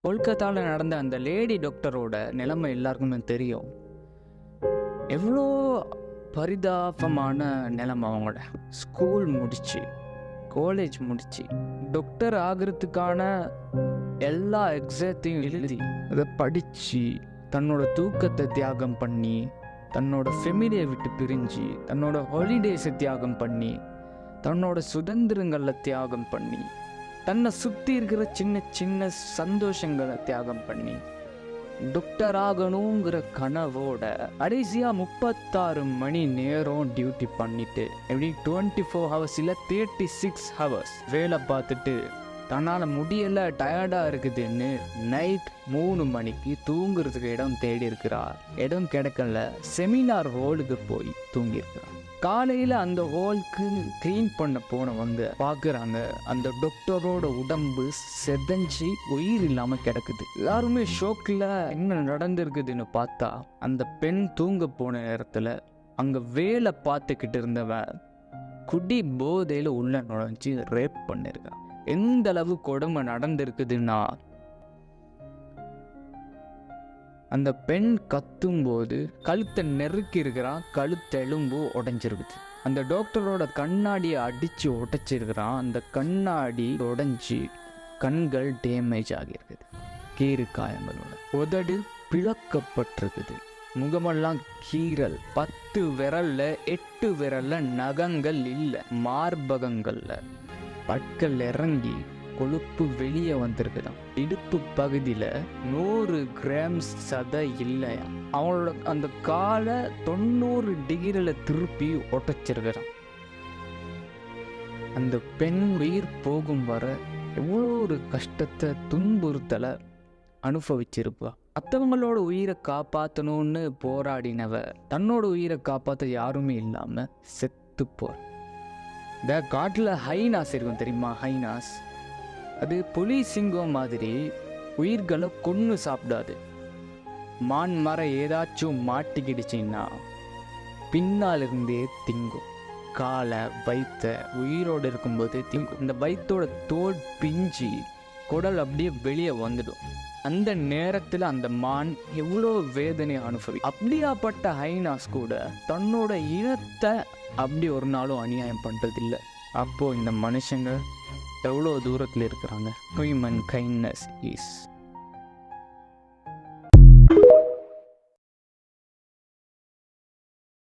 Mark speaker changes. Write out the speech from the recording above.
Speaker 1: கொல்கத்தாவில் நடந்த அந்த லேடி டாக்டரோட நிலைமை எல்லாருக்குமே தெரியும். எவ்வளோ பரிதாபமான நிலைமை. அவங்களோட ஸ்கூல் முடிச்சு, காலேஜ் முடிச்சு, டாக்டர் ஆகிறதுக்கான எல்லா எக்ஸாத்தையும் எழுதி அதை படித்து தன்னோட தூக்கத்தை தியாகம் பண்ணி, தன்னோட ஃபெமிலியை விட்டு பிரிஞ்சு, தன்னோட ஹாலிடேஸை தியாகம் பண்ணி, தன்னோட சுதந்திரங்களை தியாகம் பண்ணி, தன்னை சுற்றி இருக்கிற சின்ன சின்ன சந்தோஷங்களை தியாகம் பண்ணி டாக்டர் ஆகணுங்கிற கனவோட கடைசியாக 36 மணி நேரம் டியூட்டி பண்ணிட்டு எப்படி 24 ஹவர்ஸ் இல்லை 36 ஹவர்ஸ் வேலை பார்த்துட்டு தன்னால் முடியலை, டயர்டாக இருக்குதுன்னு நைட் 3 மணிக்கு தூங்குறதுக்கு இடம் தேடி இருக்கிறார். இடம் கிடைக்கல, செமினார் ஹாலுக்கு போய் தூங்கியிருக்கிறார். காலையில் அந்த ஹாலுக்கு க்ளீன் பண்ண போனவங்க பார்க்குறாங்க, அந்த டாக்டரோட உடம்பு செதஞ்சி உயிர் இல்லாமல் கிடக்குது. எல்லாருமே ஷோக்கில் என்ன நடந்திருக்குதுன்னு பார்த்தா, அந்த பெண் தூங்க போன நேரத்தில் அங்கே வேலை பார்த்துக்கிட்டு இருந்தவன் குடி போதையில் உள்ள நுழைஞ்சி ரேப் பண்ணியிருக்கான். எந்த அளவு கொடுமை நடந்திருக்குதுன்னா, அந்த பெண் கத்தும்போது கழுத்தை நெருக்கி இருக்கிறான், கழுத்தெலும்பு உடைஞ்சிருக்குது. அந்த டாக்டரோட கண்ணாடியை அடித்து உடைச்சிருக்கிறான். அந்த கண்ணாடி உடைஞ்சி கண்கள் டேமேஜ் ஆகியிருக்குது, கீறு காயங்களோட. உதடு பிளக்கப்பட்டிருக்குது, முகமெல்லாம் கீறல், 10 விரல்ல 8 விரல்ல நகங்கள் இல்லை, மார்பகங்கள்ல பற்கள் இறங்கி கொழுப்பு வெளியே வந்திருக்குதான். இடுப்பு பகுதியில் 100 கிராம்ஸ் சதை இல்லையா. அவங்களோட அந்த காலை 90 டிகிரியில் திருப்பி ஒட்டச்சிருக்கிறான். அந்த பெண் உயிர் போகும் வர எவ்வளோ ஒரு கஷ்டத்தை, துன்புறுத்தலை அனுபவிச்சிருப்பா. மற்றவங்களோட உயிரை காப்பாற்றணும்னு போராடினவ தன்னோட உயிரை காப்பாற்ற யாருமே இல்லாமல் செத்து போற. இந்த காட்டில் ஹைனாஸ் இருக்கும் தெரியுமா? ஹைனாஸ் அது புலி சிங்கம் மாதிரி உயிர்களை கொன்று சாப்பிடாது. மான் மரம் ஏதாச்சும் மாட்டிக்கிடுச்சின்னா பின்னால் இருந்தே திங்கும். காலை வயிற்ற உயிரோடு இருக்கும்போது திங்கும். இந்த வயிற்றோட தோல் பிஞ்சு குடல் அப்படியே வெளியே வந்துடும். அந்த நேரத்தில் அந்த மான் எவ்வளோ வேதனை அனுபவி. அப்படியாப்பட்ட ஹைனாஸ் கூட தன்னோட இனத்தை அப்படி ஒரு நாளும் அநியாயம் பண்ணுறதில்லை. அப்போது இந்த மனுஷங்க எவ்வளோ தூரத்தில் இருக்கிறாங்க. Human kindness is